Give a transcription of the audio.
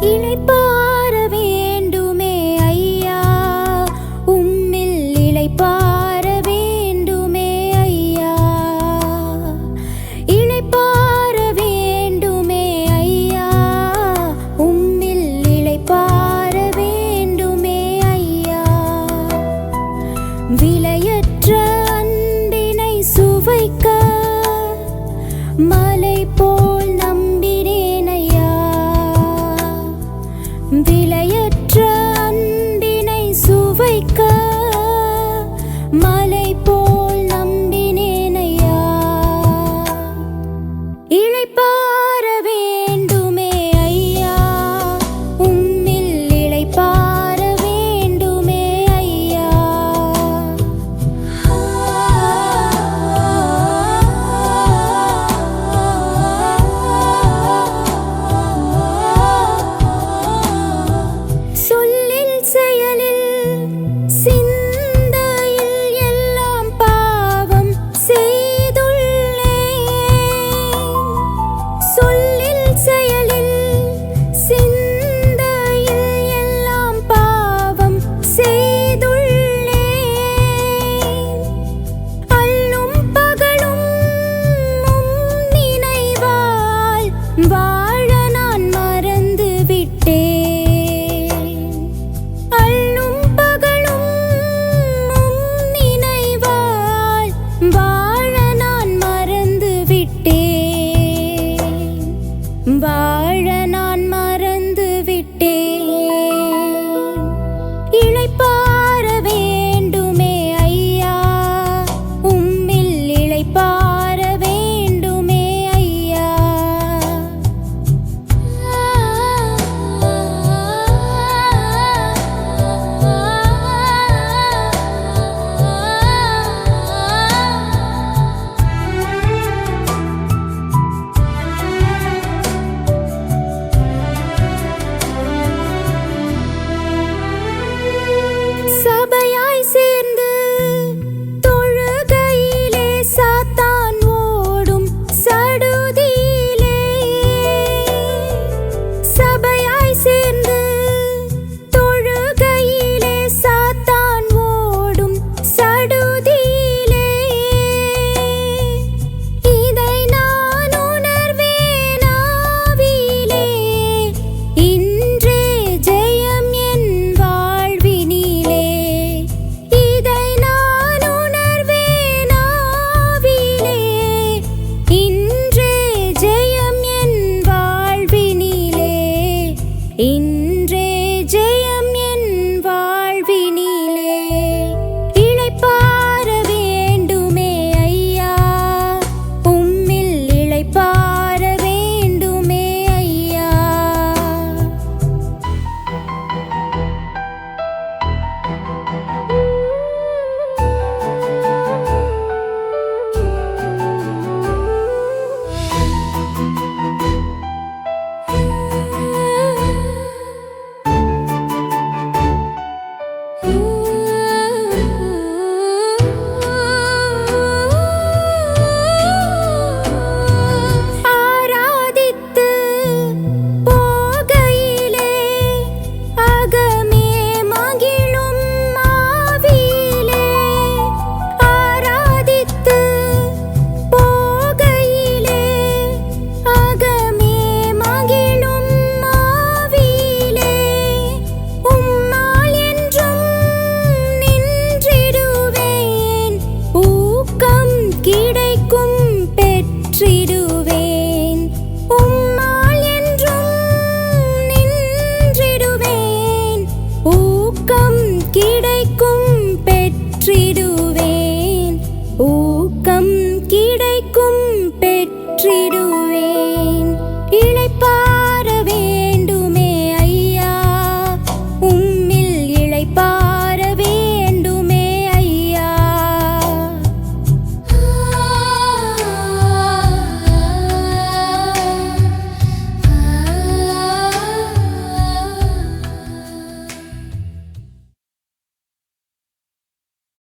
இளைப்பாற வேண்டுமே ஐயா, உம்மில் இளைப்பாற வேண்டுமே ஐயா. இளைப்பாற வேண்டுமே ஐயா, உம்மில் இளைப்பாற வேண்டுமே ஐயா. விலையற்ற அன்பினை சுவைக்க மலை போல் நம்பினேன் ஐயா. விலையற்ற அன்பினை சுவைக்க மலை போல் நம்பினேன் ஐயா. இளைப்பாற வேண்டுமே ஐயா, உம்மில் இளைப்பாற வேண்டுமே ஐயா. சொல்லில் செயலில் சிந்தையில் எல்லாம் பாவம் செய்துள்ளேன். சொல்லில் செயலில் சிந்தையில் எல்லாம் பாவம் செய்துள்ளேன். அல்லும் பகலும் உம் நினைவால் வாழ நான் மறந்து விட்டேன். அல்லும் பகலும் உம் நினைவால் வாழ நான் மறந்து விட்டேன். வாழ நான் மறந்து விட்டேன். இளைப்பாற வேண்டுமே ஐயா, உம்மில் இளைப்பாற வேண்டுமே ஐயா. சபையாய் சேர்ந்து தொழுகையிலே சாத்தான் ஓடும் சடுதியிலே. சபையாய் சேர்ந்து தொழுகையிலே சாத்தான் ஓடும் சடுதியிலே. இதை நான் உணர்வேன் ஆவியிலே. இன்றே ஜெயம் என் வாழ்வினிலே. இதை நான் உணர்வேன் ஆவியிலே. இன்றே ஜெயம் என் வாழ்வினிலே.